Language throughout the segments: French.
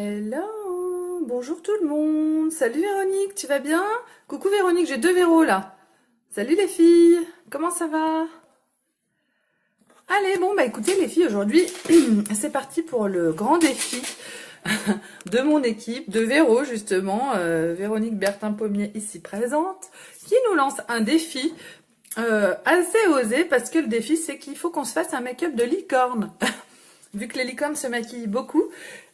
Hello, bonjour tout le monde. Salut Véronique, tu vas bien? Coucou Véronique, j'ai deux Véros là. Salut les filles, comment ça va? Allez, bon bah écoutez les filles, aujourd'hui c'est parti pour le grand défi de mon équipe, de Véro justement, Véronique Bertin-Pommier ici présente, qui nous lance un défi assez osé parce que le défi c'est qu'il faut qu'on se fasse un make-up de licorne. Vu que les licornes se maquillent beaucoup,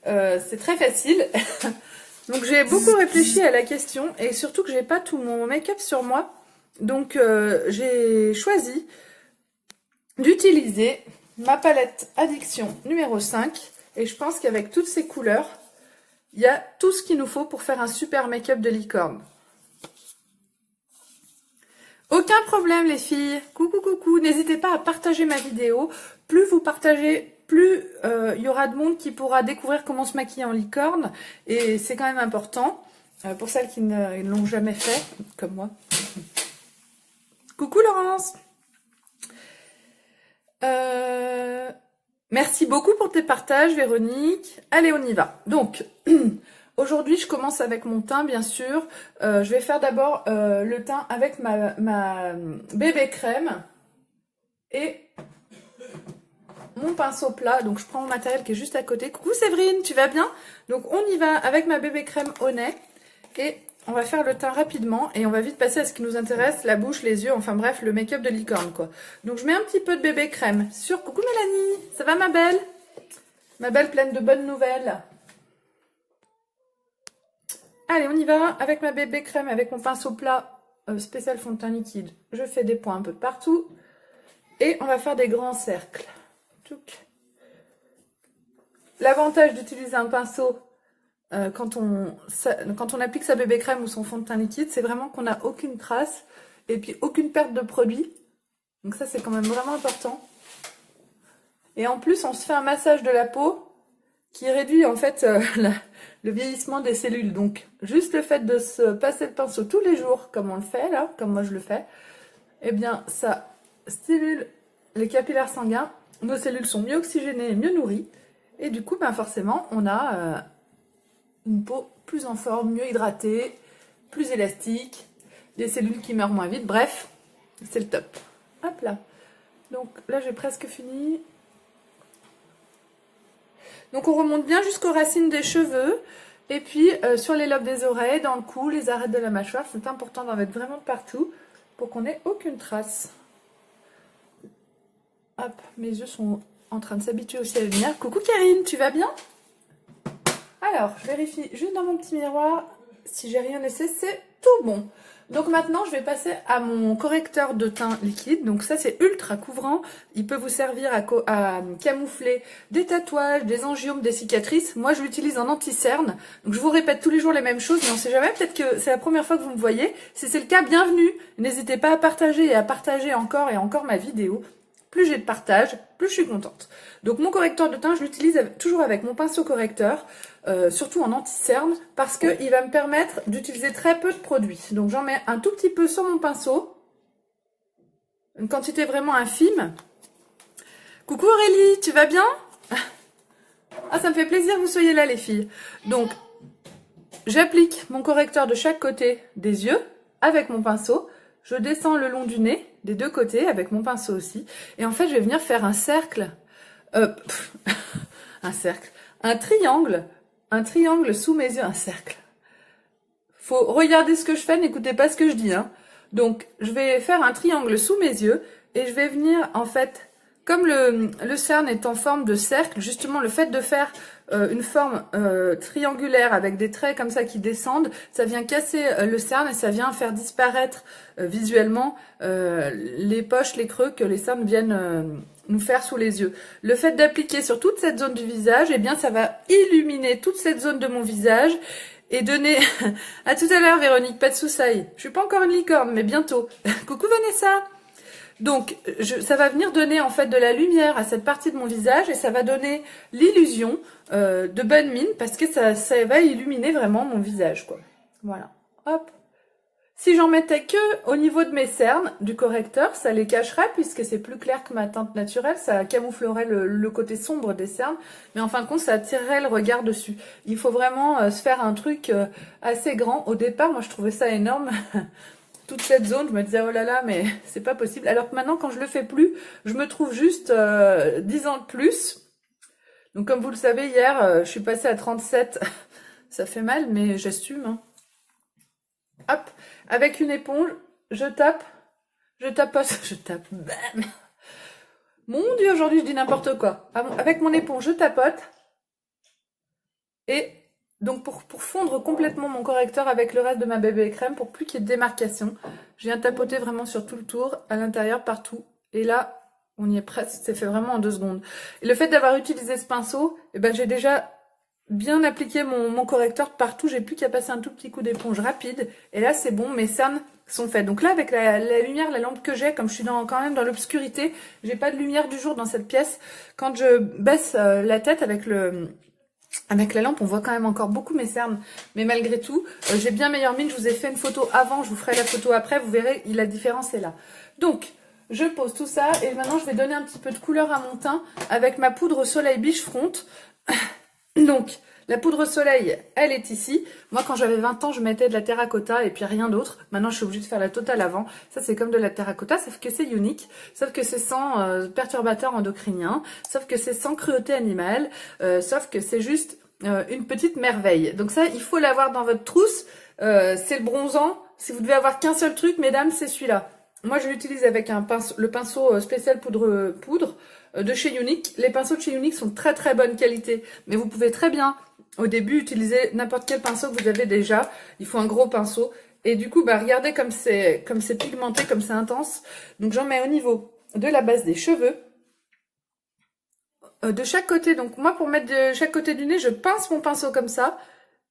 c'est très facile. Donc j'ai beaucoup réfléchi à la question et surtout que j'ai pas tout mon make-up sur moi. Donc j'ai choisi d'utiliser ma palette Addiction numéro 5 et je pense qu'avec toutes ces couleurs, il y a tout ce qu'il nous faut pour faire un super make-up de licorne. Aucun problème les filles, coucou coucou, n'hésitez pas à partager ma vidéo, plus vous partagez, plus il y aura de monde qui pourra découvrir comment se maquiller en licorne, et c'est quand même important, pour celles qui ne l'ont jamais fait, comme moi. Coucou Laurence. Merci beaucoup pour tes partages Véronique, allez on y va. Donc... Aujourd'hui, je commence avec mon teint, bien sûr. Je vais faire d'abord le teint avec ma bébé crème et mon pinceau plat. Donc, je prends mon matériel qui est juste à côté. Coucou Séverine, tu vas bien? Donc, on y va avec ma bébé crème au nez et on va faire le teint rapidement et on va vite passer à ce qui nous intéresse, la bouche, les yeux, enfin bref, le make-up de licorne, quoi. Donc, je mets un petit peu de bébé crème sur... Coucou Mélanie, ça va ma belle? Ma belle pleine de bonnes nouvelles. Allez, on y va avec ma bébé crème, avec mon pinceau plat spécial fond de teint liquide. Je fais des points un peu de partout. Et on va faire des grands cercles. L'avantage d'utiliser un pinceau quand on applique sa bébé crème ou son fond de teint liquide, c'est vraiment qu'on n'a aucune trace et puis aucune perte de produit. Donc ça, c'est quand même vraiment important. Et en plus, on se fait un massage de la peau qui réduit en fait le vieillissement des cellules. Donc, juste le fait de se passer le pinceau tous les jours, comme on le fait là, comme moi je le fais, eh bien, ça stimule les capillaires sanguins. Nos cellules sont mieux oxygénées et mieux nourries. Et du coup, ben forcément, on a une peau plus en forme, mieux hydratée, plus élastique, des cellules qui meurent moins vite. Bref, c'est le top. Hop là. Donc là, j'ai presque fini. Donc on remonte bien jusqu'aux racines des cheveux et puis sur les lobes des oreilles, dans le cou, les arêtes de la mâchoire. C'est important d'en mettre vraiment partout pour qu'on n'ait aucune trace. Hop, mes yeux sont en train de s'habituer aussi à la lumière. Coucou Karine, tu vas bien? Alors, je vérifie juste dans mon petit miroir si j'ai rien laissé, c'est tout bon. Donc maintenant, je vais passer à mon correcteur de teint liquide. Donc ça, c'est ultra couvrant. Il peut vous servir à camoufler des tatouages, des angiomes, des cicatrices. Moi, je l'utilise en anti-cerne. Donc je vous répète tous les jours les mêmes choses, mais on sait jamais. Peut-être que c'est la première fois que vous me voyez. Si c'est le cas, bienvenue. N'hésitez pas à partager et à partager encore et encore ma vidéo. Plus j'ai de partage, plus je suis contente. Donc mon correcteur de teint, je l'utilise toujours avec mon pinceau correcteur, surtout en anti-cerne, parce qu'il va me permettre d'utiliser très peu de produits. Donc j'en mets un tout petit peu sur mon pinceau, une quantité vraiment infime. Coucou Aurélie, tu vas bien? Ah, ça me fait plaisir que vous soyez là les filles. Donc j'applique mon correcteur de chaque côté des yeux avec mon pinceau. Je descends le long du nez, des deux côtés, avec mon pinceau aussi. Et en fait, je vais venir faire un cercle. Un cercle. Un triangle sous mes yeux, un cercle. Faut regarder ce que je fais, n'écoutez pas ce que je dis. Hein. Donc, je vais faire un triangle sous mes yeux et je vais venir, en fait, comme le cerne est en forme de cercle, justement, le fait de faire une forme triangulaire avec des traits comme ça qui descendent, ça vient casser le cerne et ça vient faire disparaître visuellement les poches, les creux que les cernes viennent nous faire sous les yeux. Le fait d'appliquer sur toute cette zone du visage, eh bien ça va illuminer toute cette zone de mon visage et donner... À tout à l'heure Véronique, pas de soucis. Je suis pas encore une licorne, mais bientôt. Coucou Vanessa. Donc, ça va venir donner en fait de la lumière à cette partie de mon visage et ça va donner l'illusion de bonne mine parce que ça va illuminer vraiment mon visage, quoi. Voilà. Hop. Si j'en mettais que au niveau de mes cernes du correcteur, ça les cacherait puisque c'est plus clair que ma teinte naturelle, ça camouflerait le côté sombre des cernes, mais en fin de compte ça attirerait le regard dessus. Il faut vraiment se faire un truc assez grand. Au départ, moi je trouvais ça énorme. Toute cette zone, je me disais oh là là, mais c'est pas possible. Alors que maintenant quand je le fais plus, je me trouve juste 10 ans de plus. Donc comme vous le savez, hier je suis passée à 37. Ça fait mal, mais j'assume. Hein. Hop, avec une éponge, je tapote, je tape, bam. Mon Dieu, aujourd'hui je dis n'importe quoi. Avec mon éponge, je tapote. Et donc pour fondre complètement mon correcteur avec le reste de ma bébé crème, pour plus qu'il y ait de démarcation, je viens tapoter vraiment sur tout le tour, à l'intérieur, partout. Et là, on y est presque, c'est fait vraiment en 2 secondes. Et le fait d'avoir utilisé ce pinceau, eh ben, j'ai déjà bien appliqué mon correcteur partout, j'ai plus qu'à passer un tout petit coup d'éponge rapide. Et là, c'est bon, mes cernes sont faites. Donc là, avec la lumière, la lampe que j'ai, comme je suis quand même dans l'obscurité, j'ai pas de lumière du jour dans cette pièce. Quand je baisse la tête avec la lampe, on voit quand même encore beaucoup mes cernes. Mais malgré tout, j'ai bien meilleure mine. Je vous ai fait une photo avant, je vous ferai la photo après. Vous verrez, la différence est là. Donc, je pose tout ça et maintenant, je vais donner un petit peu de couleur à mon teint avec ma poudre Soleil Biche Front. Donc, la poudre soleil, elle est ici. Moi, quand j'avais 20 ans, je mettais de la terracotta et puis rien d'autre. Maintenant, je suis obligée de faire la totale avant. Ça, c'est comme de la terracotta, sauf que c'est unique. Sauf que c'est sans perturbateur endocrinien. Sauf que c'est sans cruauté animale. Sauf que c'est juste une petite merveille. Donc ça, il faut l'avoir dans votre trousse. C'est le bronzant. Si vous devez avoir qu'un seul truc, mesdames, c'est celui-là. Moi, je l'utilise avec le pinceau spécial poudre de chez Younique. Les pinceaux de chez Younique sont de très très bonne qualité. Mais vous pouvez très bien, au début, utiliser n'importe quel pinceau que vous avez déjà. Il faut un gros pinceau. Et du coup, bah, regardez comme c'est pigmenté, comme c'est intense. Donc, j'en mets au niveau de la base des cheveux. De chaque côté. Donc, moi, pour mettre de chaque côté du nez, je pince mon pinceau comme ça.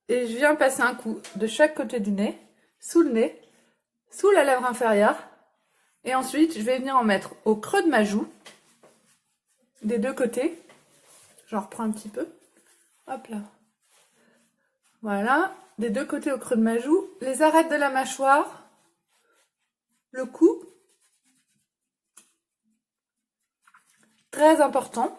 Et je viens passer un coup de chaque côté du nez, sous le nez, sous la lèvre inférieure. Et ensuite, je vais venir en mettre au creux de ma joue, des 2 côtés. J'en reprends un petit peu. Hop là. Voilà, des 2 côtés au creux de ma joue. Les arêtes de la mâchoire. Le cou. Très important.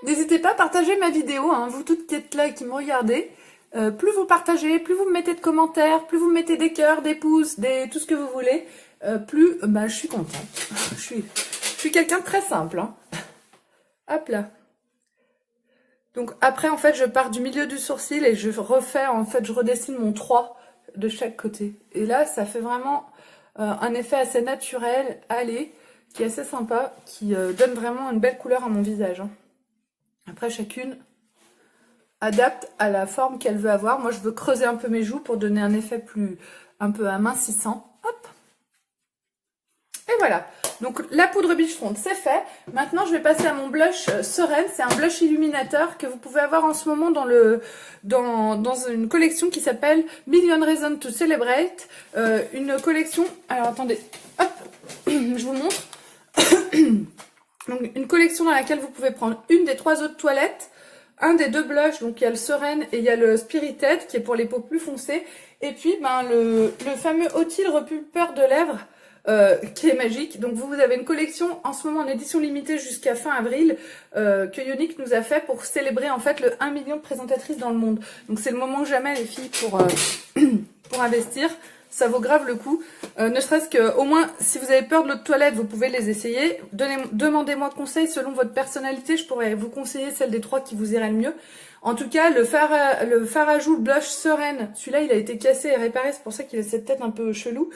N'hésitez pas à partager ma vidéo, hein, vous toutes qui êtes là et qui me regardez. Plus vous partagez, plus vous me mettez de commentaires, plus vous me mettez des cœurs, des pouces, tout ce que vous voulez, plus bah, je suis contente. Je suis quelqu'un de très simple. Hein. Hop là. Donc après, en fait, je pars du milieu du sourcil et je refais, en fait, je redessine mon 3 de chaque côté. Et là, ça fait vraiment un effet assez naturel, allé, qui est assez sympa, qui donne vraiment une belle couleur à mon visage. Hein. Après, chacune adapte à la forme qu'elle veut avoir. Moi, je veux creuser un peu mes joues pour donner un effet un peu amincissant. Hop. Et voilà. Donc, la poudre Biche Front, c'est fait. Maintenant, je vais passer à mon blush Sereine. C'est un blush illuminateur que vous pouvez avoir en ce moment dans une collection qui s'appelle Million Reasons to Celebrate. Une collection... Alors, attendez. Hop. Je vous montre. Donc, une collection dans laquelle vous pouvez prendre une des 3 autres toilettes. Un des 2 blushs, donc il y a le Sereine et il y a le Spirited qui est pour les peaux plus foncées. Et puis ben, le fameux Otil repulpeur de lèvres qui est magique. Donc vous avez une collection en ce moment en édition limitée jusqu'à fin avril que Younique nous a fait pour célébrer en fait le 1 million de présentatrices dans le monde. Donc c'est le moment jamais les filles pour investir. Ça vaut grave le coup. Ne serait-ce que, au moins, si vous avez peur de l'eau de toilette, vous pouvez les essayer. Demandez-moi conseil selon votre personnalité. Je pourrais vous conseiller celle des 3 qui vous irait le mieux. En tout cas, le fard à joues blush Sereine, celui-là, il a été cassé et réparé. C'est pour ça qu'il a cette tête un peu chelou.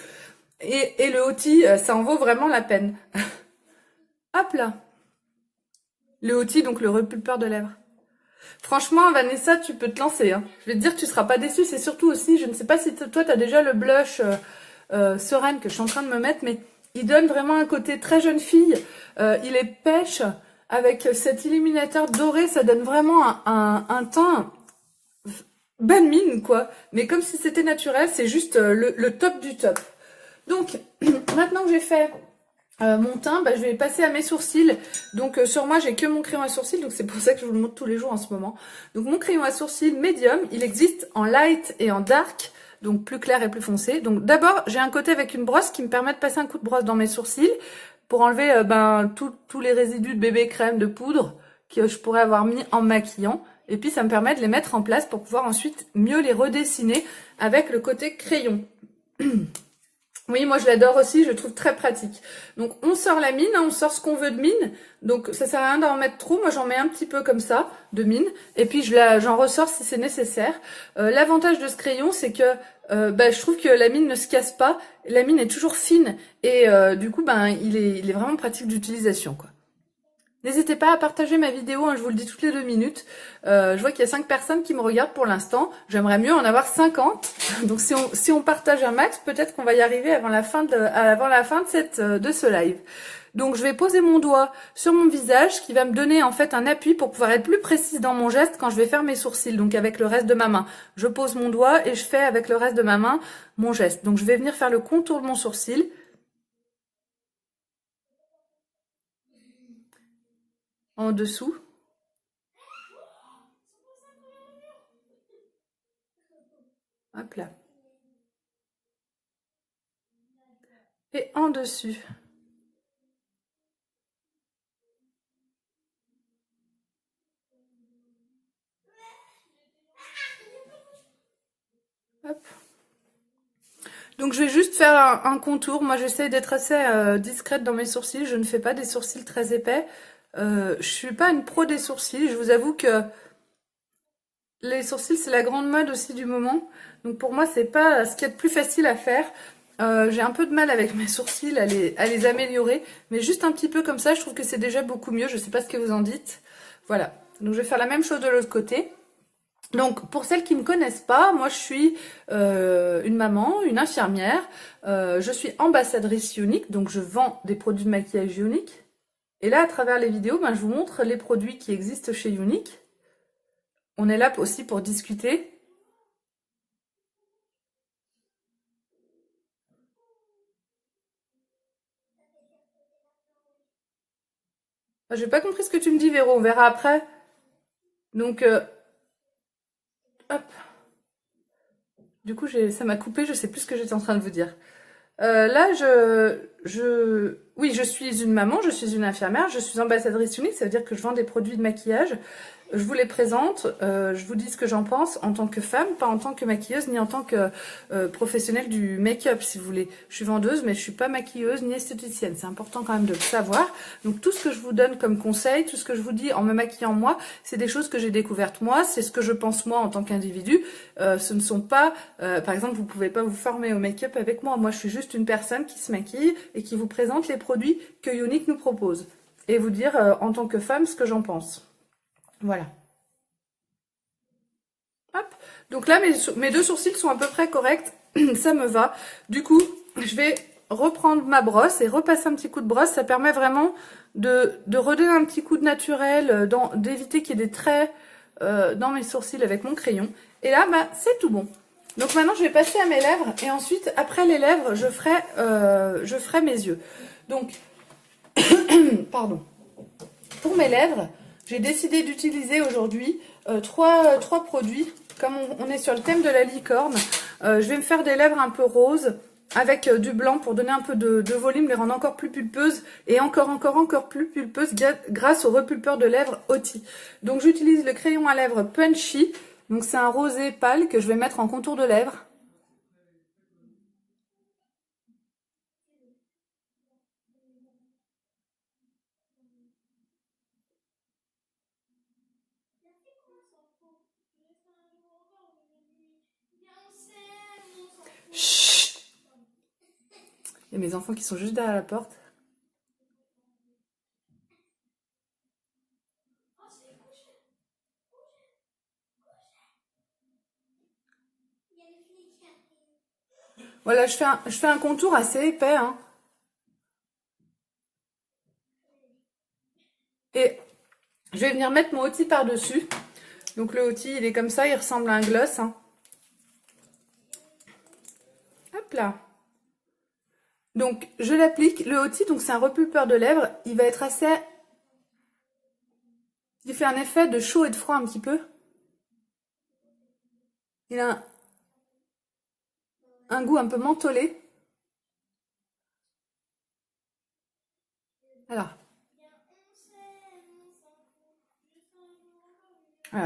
Et le Hoti, ça en vaut vraiment la peine. Hop là. Le Hoti, donc le repulpeur de lèvres. Franchement, Vanessa, tu peux te lancer. Hein. Je vais te dire, tu seras pas déçue. C'est surtout aussi, je ne sais pas si toi, tu as déjà le blush Sereine que je suis en train de me mettre, mais il donne vraiment un côté très jeune fille. Il est pêche avec cet illuminateur doré. Ça donne vraiment un teint bonne mine, quoi. Mais comme si c'était naturel, c'est juste le top du top. Donc, maintenant que j'ai fait... mon teint, bah, je vais passer à mes sourcils. Donc sur moi, j'ai que mon crayon à sourcils, donc c'est pour ça que je vous le montre tous les jours en ce moment. Donc mon crayon à sourcils médium, il existe en light et en dark. donc plus clair et plus foncé. Donc d'abord, j'ai un côté avec une brosse qui me permet de passer un coup de brosse dans mes sourcils pour enlever tous les résidus de bébé crème, de poudre que je pourrais avoir mis en maquillant. Et puis ça me permet de les mettre en place pour pouvoir ensuite mieux les redessiner avec le côté crayon. Oui, moi je l'adore aussi, je le trouve très pratique. Donc on sort la mine, hein, on sort ce qu'on veut de mine. Donc ça sert à rien d'en mettre trop, moi j'en mets un petit peu comme ça, de mine. Et puis j'en ressors si c'est nécessaire. L'avantage de ce crayon, c'est que je trouve que la mine ne se casse pas. La mine est toujours fine et du coup il est vraiment pratique d'utilisation, quoi. N'hésitez pas à partager ma vidéo, hein, je vous le dis toutes les 2 minutes. Je vois qu'il y a 5 personnes qui me regardent pour l'instant. J'aimerais mieux en avoir 50. Donc si on partage un max, peut-être qu'on va y arriver avant la fin de ce live. Donc je vais poser mon doigt sur mon visage qui va me donner en fait un appui pour pouvoir être plus précise dans mon geste quand je vais faire mes sourcils. Donc avec le reste de ma main, je pose mon doigt et je fais avec le reste de ma main mon geste. Donc je vais venir faire le contour de mon sourcil. En dessous. Hop là. Et en dessus. Hop. Donc je vais juste faire un contour. Moi j'essaie d'être assez discrète dans mes sourcils. Je ne fais pas des sourcils très épais. Je suis pas une pro des sourcils. Je vous avoue que les sourcils c'est la grande mode aussi du moment. Donc pour moi c'est pas ce qu'il y a de plus facile à faire. J'ai un peu de mal avec mes sourcils à les améliorer. Mais juste un petit peu comme ça, je trouve que c'est déjà beaucoup mieux. Je sais pas ce que vous en dites. Voilà. Donc je vais faire la même chose de l'autre côté. Donc, pour celles qui ne me connaissent pas, moi je suis une maman, une infirmière, je suis ambassadrice Younique, donc je vends des produits de maquillage Younique. Et là, à travers les vidéos, je vous montre les produits qui existent chez Younique. On est là aussi pour discuter. J'ai pas compris ce que tu me dis, Véro, on verra après. Donc, hop. Du coup, ça m'a coupé, je sais plus ce que j'étais en train de vous dire. Là, oui, je suis une maman, je suis une infirmière, je suis ambassadrice unique, ça veut dire que je vends des produits de maquillage. Je vous les présente, je vous dis ce que j'en pense en tant que femme, pas en tant que maquilleuse, ni en tant que professionnelle du make-up, si vous voulez. Je suis vendeuse, mais je suis pas maquilleuse ni esthéticienne. C'est important quand même de le savoir. Donc tout ce que je vous donne comme conseil, tout ce que je vous dis en me maquillant moi, c'est des choses que j'ai découvertes moi, c'est ce que je pense moi en tant qu'individu. Ce ne sont pas, par exemple, vous pouvez pas vous former au make-up avec moi. Moi, je suis juste une personne qui se maquille et qui vous présente les produits que Younique nous propose. Et vous dire en tant que femme ce que j'en pense. Voilà. Hop. Donc là, mes 2 sourcils sont à peu près corrects. Ça me va. Du coup, je vais reprendre ma brosse et repasser un petit coup de brosse. Ça permet vraiment de redonner un petit coup de naturel, d'éviter qu'il y ait des traits dans mes sourcils avec mon crayon. Et là, c'est tout bon. Donc maintenant, je vais passer à mes lèvres. Et ensuite, après les lèvres, je ferai mes yeux. Donc, pardon. Pour mes lèvres, j'ai décidé d'utiliser aujourd'hui 3 produits. Comme on est sur le thème de la licorne, je vais me faire des lèvres un peu roses avec du blanc pour donner un peu de volume, les rendre encore plus pulpeuses et encore plus pulpeuses grâce au repulpeur de lèvres Oti. Donc j'utilise le crayon à lèvres Punchy. Donc c'est un rosé pâle que je vais mettre en contour de lèvres. Chut! Il y a mes enfants qui sont juste derrière la porte. Voilà, je fais un contour assez épais, hein. Et je vais venir mettre mon outil par-dessus. Donc le outil, il est comme ça, il ressemble à un gloss, hein. Hop là. Donc je l'applique. Le outil, donc c'est un repulpeur de lèvres. Il va être assez... Il fait un effet de chaud et de froid un petit peu. Il a un goût un peu mentholé. Alors,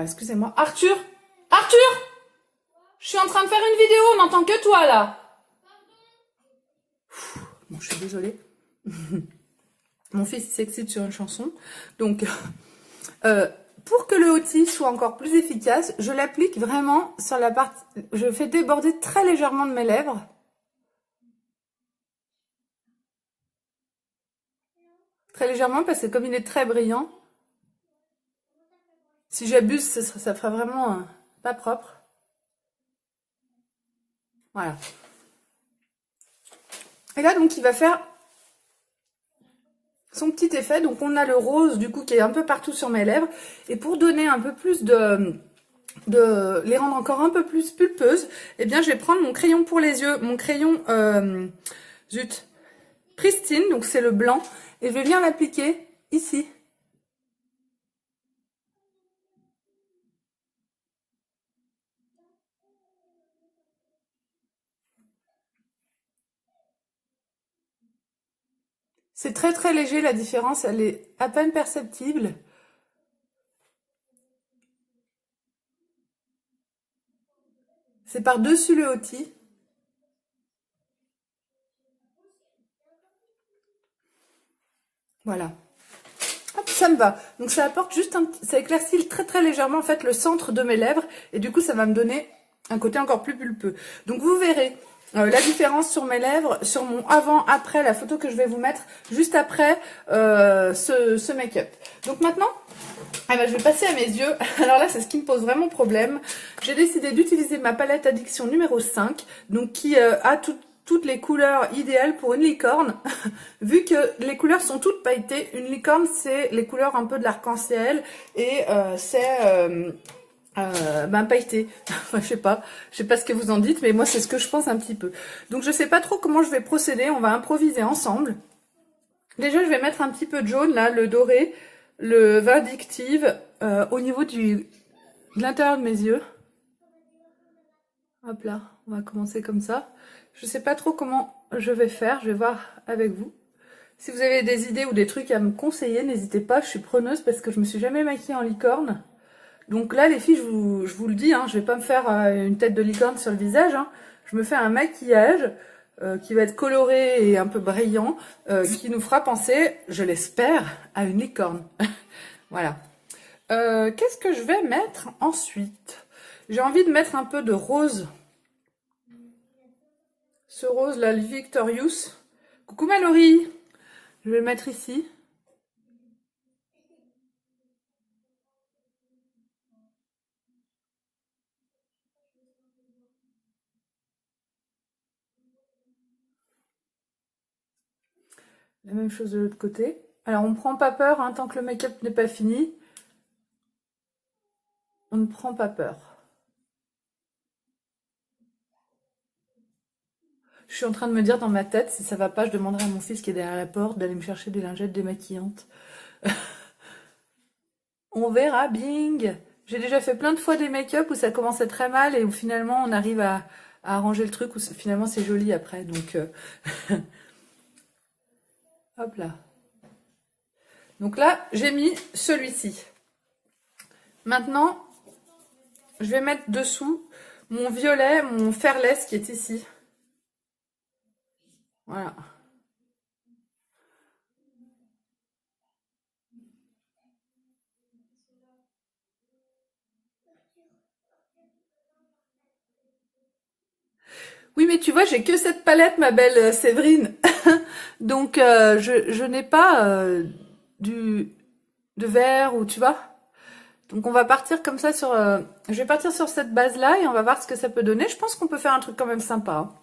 excusez-moi. Arthur! Arthur! Je suis en train de faire une vidéo, on n'entend que toi là. Bon, je suis désolée. Mon fils s'excite sur une chanson. Donc, pour que le outil soit encore plus efficace, je l'applique vraiment sur la partie... Je fais déborder très légèrement de mes lèvres. Très légèrement parce que comme il est très brillant, si j'abuse, ça ferait vraiment pas propre. Voilà. Et là, donc, il va faire son petit effet. Donc, on a le rose, du coup, qui est un peu partout sur mes lèvres. Et pour donner un peu plus de les rendre encore un peu plus pulpeuses, eh bien, je vais prendre mon crayon pour les yeux, mon crayon, zut, Pristine, donc c'est le blanc. Et je vais bien l'appliquer ici. C'est très très léger, la différence, elle est à peine perceptible. C'est par-dessus le outil. Voilà. Hop, ça me va. Donc ça apporte juste ça éclaircit très très légèrement en fait le centre de mes lèvres. Et du coup ça va me donner un côté encore plus pulpeux. Donc vous verrez la différence sur mes lèvres, sur mon avant-après, la photo que je vais vous mettre juste après ce make-up. Donc maintenant, je vais passer à mes yeux. Alors là, c'est ce qui me pose vraiment problème. J'ai décidé d'utiliser ma palette Addiction numéro 5, donc qui a toutes les couleurs idéales pour une licorne. Vu que les couleurs sont toutes pailletées, une licorne, c'est les couleurs un peu de l'arc-en-ciel et c'est... pailleté. Enfin, je sais pas ce que vous en dites, mais moi c'est ce que je pense un petit peu. Donc je sais pas trop comment je vais procéder, on va improviser ensemble. Déjà je vais mettre un petit peu de jaune là, le doré, le vindictive au niveau de l'intérieur de mes yeux. Hop là, on va commencer comme ça. Je sais pas trop comment je vais faire, je vais voir avec vous. Si vous avez des idées ou des trucs à me conseiller, n'hésitez pas, je suis preneuse parce que je me suis jamais maquillée en licorne. Donc là, les filles, je vous le dis, hein, je vais pas me faire une tête de licorne sur le visage. Hein. Je me fais un maquillage qui va être coloré et un peu brillant, qui nous fera penser, je l'espère, à une licorne. Voilà. Qu'est-ce que je vais mettre ensuite? J'ai envie de mettre un peu de rose. Ce rose là, le Victorious. Coucou Mallory. Je vais le mettre ici. La même chose de l'autre côté. Alors on ne prend pas peur, hein, tant que le make-up n'est pas fini. On ne prend pas peur. Je suis en train de me dire dans ma tête, si ça va pas, je demanderai à mon fils qui est derrière la porte d'aller me chercher des lingettes démaquillantes. On verra, bing. J'ai déjà fait plein de fois des make-up où ça commençait très mal et où finalement on arrive à arranger le truc, où finalement c'est joli après. Donc, hop là. Donc là, j'ai mis celui-ci. Maintenant, je vais mettre dessous mon violet, mon Fairless qui est ici. Voilà. Oui, mais tu vois, j'ai que cette palette, ma belle Séverine. Donc, je n'ai pas de vert ou tu vois. Donc, on va partir comme ça sur... je vais partir sur cette base-là et on va voir ce que ça peut donner. Je pense qu'on peut faire un truc quand même sympa. Hein.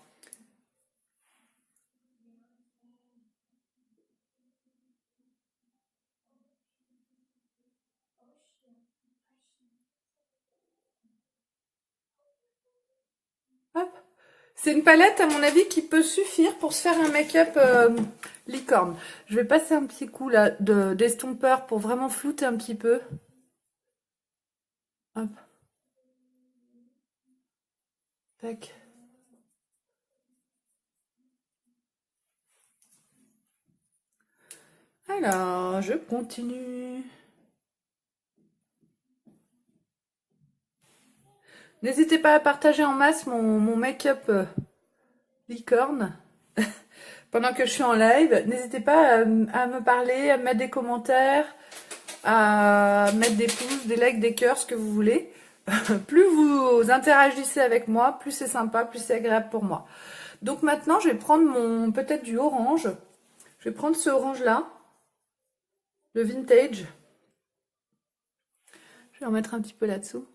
Hop. C'est une palette, à mon avis, qui peut suffire pour se faire un make-up licorne. Je vais passer un petit coup là d'estompeur pour vraiment flouter un petit peu. Hop. Tac. Alors, je continue. N'hésitez pas à partager en masse mon make-up licorne pendant que je suis en live. N'hésitez pas à me parler, à me mettre des commentaires, à mettre des pouces, des likes, des cœurs, ce que vous voulez. Plus vous interagissez avec moi, plus c'est sympa, plus c'est agréable pour moi. Donc maintenant, je vais prendre peut-être du orange. Je vais prendre ce orange-là, le vintage. Je vais en mettre un petit peu là-dessous.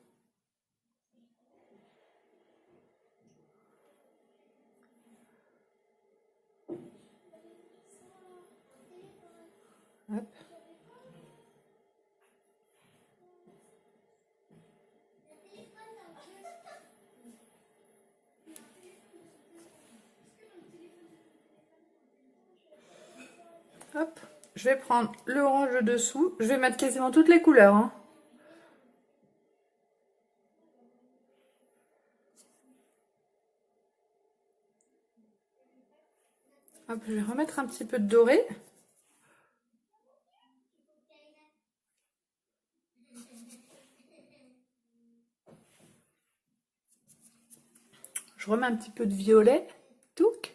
Hop. Hop. Je vais prendre le orange de dessous. Je vais mettre quasiment toutes les couleurs, hein. Hop, je vais remettre un petit peu de doré. Je remets un petit peu de violet. Touc.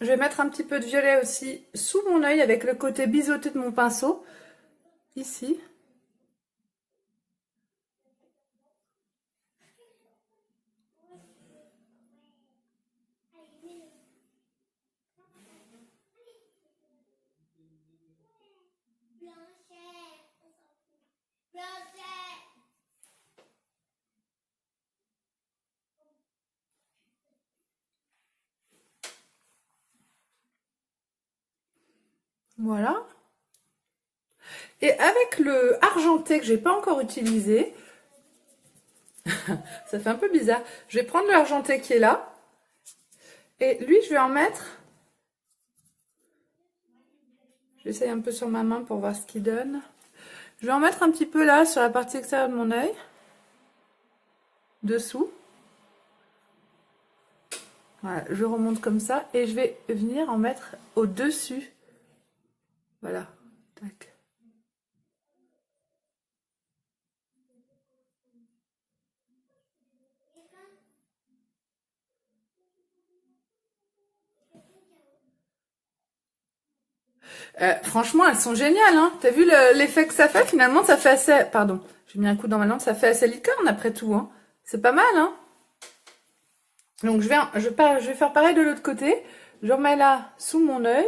Je vais mettre un petit peu de violet aussi sous mon œil avec le côté biseauté de mon pinceau. Ici. Voilà. Et avec le argenté que j'ai pas encore utilisé, ça fait un peu bizarre. Je vais prendre l'argenté qui est là. Et lui, je vais en mettre. J'essaye un peu sur ma main pour voir ce qu'il donne. Je vais en mettre un petit peu là, sur la partie extérieure de mon œil. Dessous. Voilà, je remonte comme ça. Et je vais venir en mettre au-dessus. Voilà. Tac. Franchement, elles sont géniales, hein. T'as vu l'effet que ça fait? Finalement, ça fait assez... Pardon, j'ai mis un coup dans ma lampe. Ça fait assez licorne après tout, hein. C'est pas mal, hein. Donc, je vais faire pareil de l'autre côté. Je remets là, sous mon œil.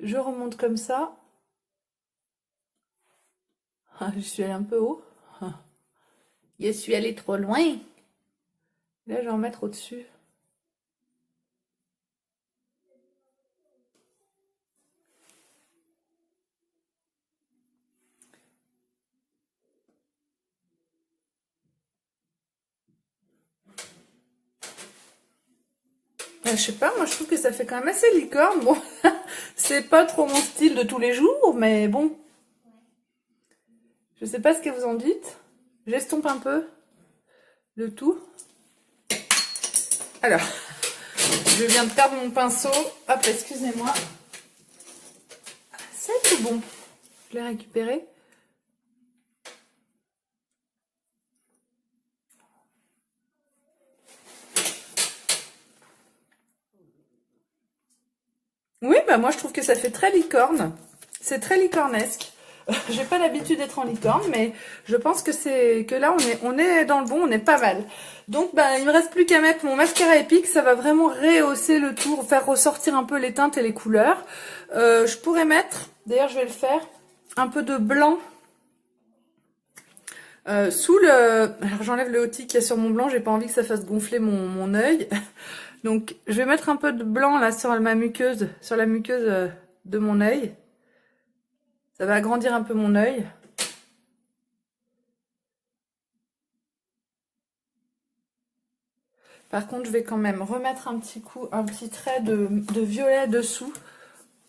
Je remonte comme ça. Ah, je suis allée un peu haut. Ah. Je suis allée trop loin. Là, je vais en mettre au-dessus. Je sais pas, moi je trouve que ça fait quand même assez licorne. Bon, c'est pas trop mon style de tous les jours, mais bon. Je sais pas ce que vous en dites. J'estompe un peu le tout. Alors, je viens de perdre mon pinceau. Hop, excusez-moi. C'est tout bon. Je l'ai récupéré. Oui, bah moi je trouve que ça fait très licorne. C'est très licornesque. J'ai pas l'habitude d'être en licorne, mais je pense que là on est dans le bon, on est pas mal. Donc bah il me reste plus qu'à mettre mon mascara épique, ça va vraiment rehausser le tour, faire ressortir un peu les teintes et les couleurs. Je pourrais mettre, d'ailleurs je vais le faire, un peu de blanc sous le... Alors j'enlève le outil qu'il y a sur mon blanc, j'ai pas envie que ça fasse gonfler mon œil. Donc je vais mettre un peu de blanc là sur ma muqueuse, sur la muqueuse de mon œil. Ça va agrandir un peu mon œil. Par contre, je vais quand même remettre un petit trait de violet dessous.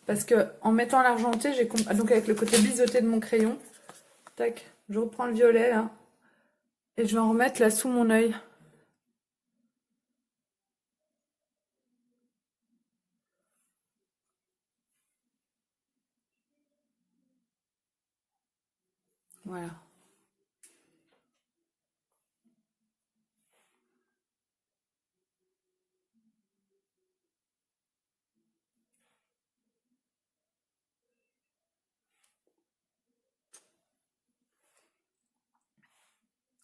Parce que en mettant l'argenté, donc avec le côté biseauté de mon crayon, Tac, je reprends le violet là. Et je vais en remettre là sous mon œil. Voilà.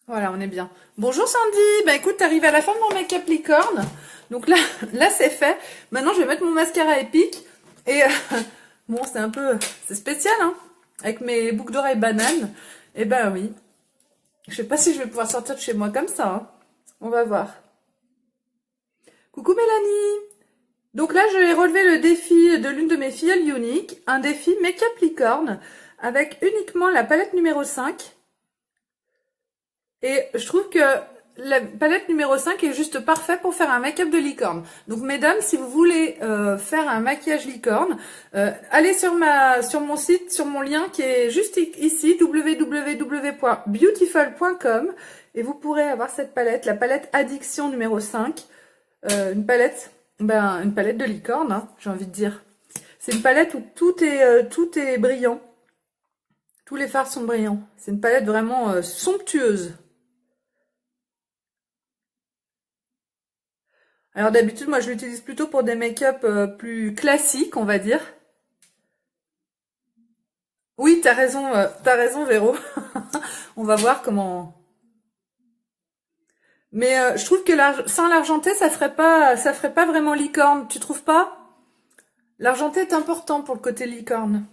Voilà, on est bien. Bonjour Sandy. Bah écoute, t'arrives à la fin de mon make-up licorne. Donc là, là c'est fait. Maintenant, je vais mettre mon mascara épique. Et bon, c'est un peu, c'est spécial, hein, avec mes boucles d'oreilles bananes. Et ben oui. Je sais pas si je vais pouvoir sortir de chez moi comme ça, hein. On va voir. Coucou Mélanie. Donc là, je vais relever le défi de l'une de mes filles unique, un défi make-up licorne avec uniquement la palette numéro 5. Et je trouve que la palette numéro 5 est juste parfaite pour faire un make-up de licorne. Donc mesdames, si vous voulez faire un maquillage licorne, allez sur mon site, sur mon lien qui est juste ici, www.beautiful.com, et vous pourrez avoir cette palette, la palette Addiction numéro 5, une palette de licorne, hein, j'ai envie de dire. C'est une palette où tout est brillant. Tous les fards sont brillants. C'est une palette vraiment somptueuse. Alors d'habitude, moi je l'utilise plutôt pour des make-up plus classiques, on va dire. Oui, t'as raison Véro. On va voir comment. Mais je trouve que sans l'argenté, ça ferait pas vraiment licorne. Tu trouves pas? L'argenté est important pour le côté licorne.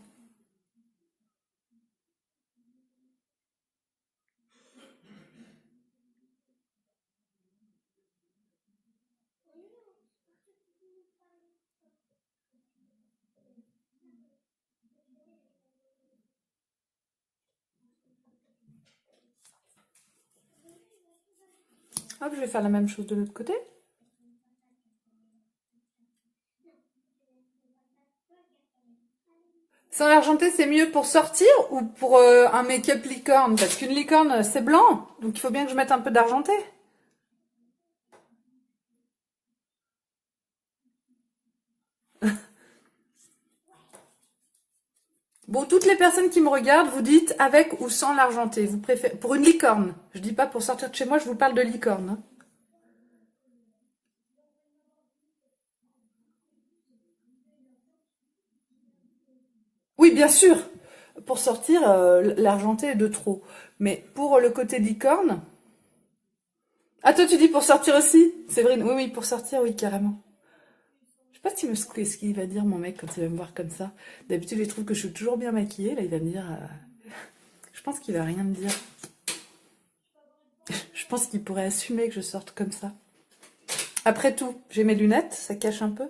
Hop, je vais faire la même chose de l'autre côté. Sans l'argenté, c'est mieux pour sortir ou pour un make-up licorne? Parce qu'une licorne, c'est blanc. Donc il faut bien que je mette un peu d'argenté. Bon, toutes les personnes qui me regardent, vous dites avec ou sans l'argenté. Vous préférez pour une licorne. Je dis pas pour sortir de chez moi, je vous parle de licorne, hein. Oui, bien sûr. Pour sortir, l'argenté est de trop. Mais pour le côté licorne. Ah, toi, tu dis pour sortir aussi? C'est vrai. Oui, oui, pour sortir, oui, carrément. Je sais pas si ce qu'il va dire, mon mec, quand il va me voir comme ça. D'habitude, il trouve que je suis toujours bien maquillée. Là, il va me dire. Je pense qu'il va rien me dire. Je pense qu'il pourrait assumer que je sorte comme ça. Après tout, j'ai mes lunettes, ça cache un peu.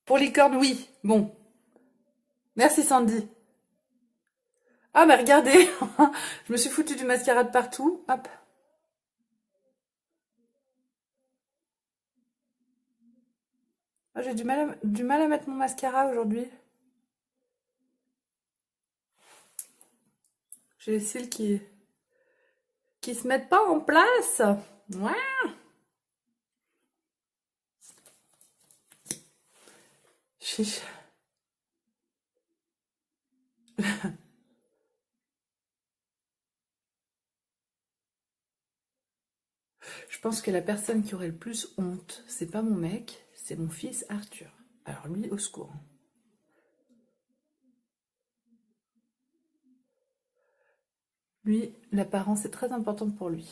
Pour licorne, oui. Bon. Merci Sandy. Ah, mais regardez. Je me suis foutu du mascara de partout. Hop. Ah, j'ai du mal à mettre mon mascara aujourd'hui. J'ai les cils qui se mettent pas en place. Ouais. Chiche. Je pense que la personne qui aurait le plus honte, c'est pas mon mec, c'est mon fils Arthur. Alors lui, au secours. Lui, l'apparence est très importante pour lui.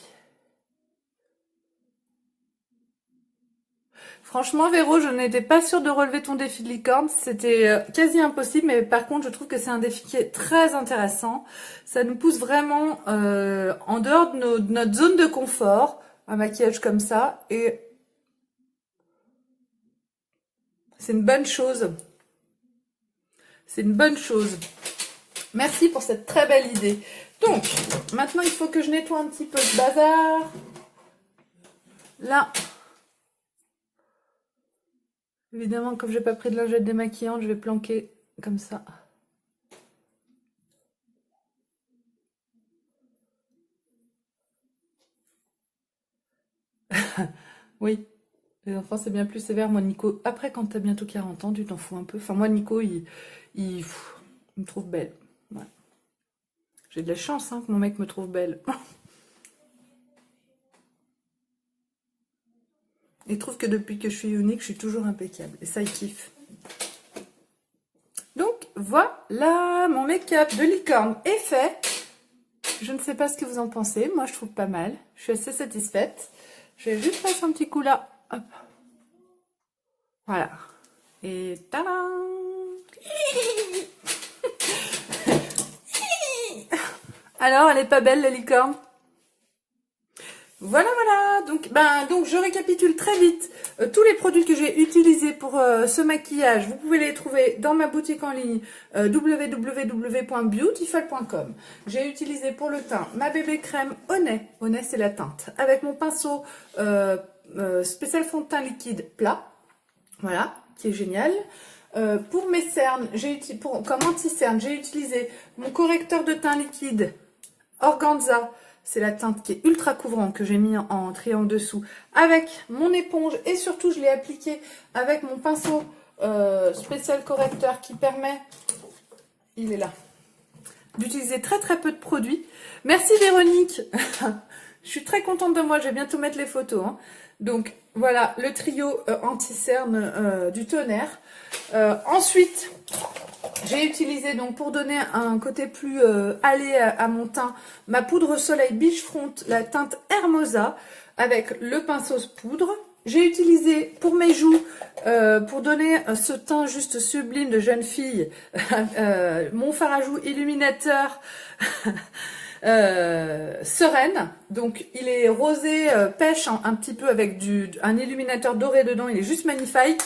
Franchement, Véro, je n'étais pas sûre de relever ton défi de licorne. C'était quasi impossible, mais par contre, je trouve que c'est un défi qui est très intéressant. Ça nous pousse vraiment en dehors de notre zone de confort, un maquillage comme ça, et c'est une bonne chose. C'est une bonne chose. Merci pour cette très belle idée. Donc, maintenant, il faut que je nettoie un petit peu ce bazar. Là, évidemment, comme j'ai pas pris de lingette démaquillante, je vais planquer comme ça. Oui, les enfants c'est bien plus sévère. Moi Nico, après quand t'as bientôt 40 ans, tu t'en fous un peu. Enfin moi Nico, il me trouve belle. Ouais. J'ai de la chance hein, que mon mec me trouve belle. Il trouve que depuis que je suis unique, je suis toujours impeccable. Et ça, il kiffe. Donc, voilà, mon make-up de licorne est fait. Je ne sais pas ce que vous en pensez. Moi, je trouve pas mal. Je suis assez satisfaite. Je vais juste passer un petit coup là. Hop. Voilà. Et tadam! Alors, elle est pas belle, la licorne? Voilà, voilà. Donc je récapitule très vite tous les produits que j'ai utilisés pour ce maquillage. Vous pouvez les trouver dans ma boutique en ligne www.beautiful.com. J'ai utilisé pour le teint ma bébé crème Honey. Honey, c'est la teinte. Avec mon pinceau spécial fond de teint liquide plat. Voilà, qui est génial. Pour mes cernes, comme anti-cerne, j'ai utilisé mon correcteur de teint liquide Organza. C'est la teinte qui est ultra couvrant que j'ai mis en triangle dessous avec mon éponge et surtout je l'ai appliqué avec mon pinceau spécial correcteur qui permet, il est là, d'utiliser très très peu de produits. Merci Véronique, je suis très contente de moi, je vais bientôt mettre les photos. Hein. Donc voilà le trio anti-cerne du tonnerre. Ensuite, j'ai utilisé donc pour donner un côté plus allé à mon teint, ma poudre soleil Beachfront, la teinte Hermosa avec le pinceau poudre. J'ai utilisé pour mes joues, pour donner ce teint juste sublime de jeune fille, mon fard à joues illuminateur Sereine. Donc il est rosé pêche un petit peu avec un illuminateur doré dedans, il est juste magnifique.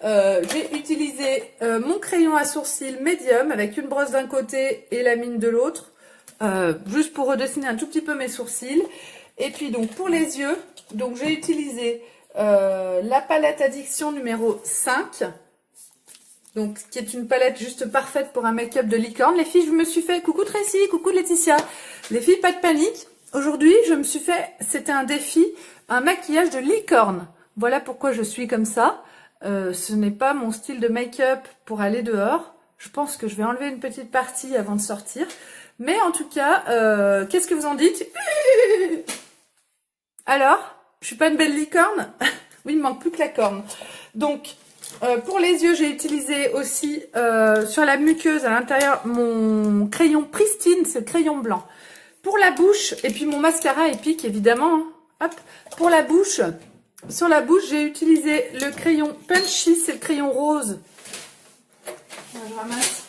J'ai utilisé mon crayon à sourcils médium avec une brosse d'un côté et la mine de l'autre, juste pour redessiner un tout petit peu mes sourcils. Et puis donc pour les yeux, donc j'ai utilisé la palette Addiction numéro 5, donc qui est une palette juste parfaite pour un make-up de licorne. Les filles, je me suis fait, coucou Tracy, coucou Laetitia, les filles pas de panique. Aujourd'hui je me suis fait, c'était un défi, un maquillage de licorne. Voilà pourquoi je suis comme ça. Ce n'est pas mon style de make-up pour aller dehors. Je pense que je vais enlever une petite partie avant de sortir. Mais en tout cas, qu'est-ce que vous en dites? Alors, je suis pas une belle licorne? Oui, il me manque plus que la corne. Donc, pour les yeux, j'ai utilisé aussi sur la muqueuse à l'intérieur mon crayon Pristine, c'est le crayon blanc. Pour la bouche, et puis mon mascara épique évidemment. Hein. Hop, pour la bouche... Sur la bouche, j'ai utilisé le crayon Punchy, c'est le crayon rose. Je ramasse.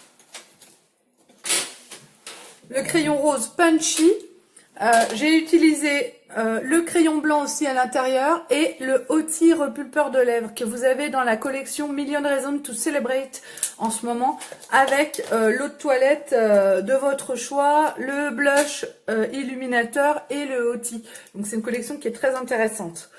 Le crayon rose Punchy. J'ai utilisé le crayon blanc aussi à l'intérieur et le Hauty repulpeur de lèvres que vous avez dans la collection Million Reasons to Celebrate en ce moment avec l'eau de toilette de votre choix, le blush illuminateur et le Hauty. Donc c'est une collection qui est très intéressante.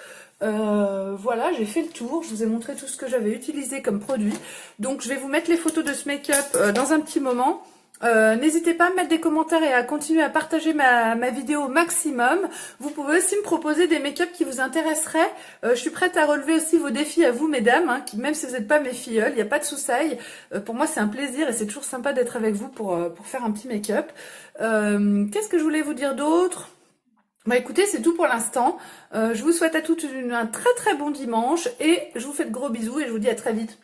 Voilà, j'ai fait le tour, je vous ai montré tout ce que j'avais utilisé comme produit. Donc je vais vous mettre les photos de ce make-up dans un petit moment. N'hésitez pas à mettre des commentaires et à continuer à partager ma vidéo au maximum. Vous pouvez aussi me proposer des make-up qui vous intéresseraient. Je suis prête à relever aussi vos défis à vous, mesdames, hein, même si vous n'êtes pas mes filleules, il n'y a pas de soucis. Pour moi, c'est un plaisir et c'est toujours sympa d'être avec vous pour faire un petit make-up. Qu'est-ce que je voulais vous dire d'autre ? Bah écoutez, c'est tout pour l'instant. Je vous souhaite à toutes un très très bon dimanche et je vous fais de gros bisous et je vous dis à très vite.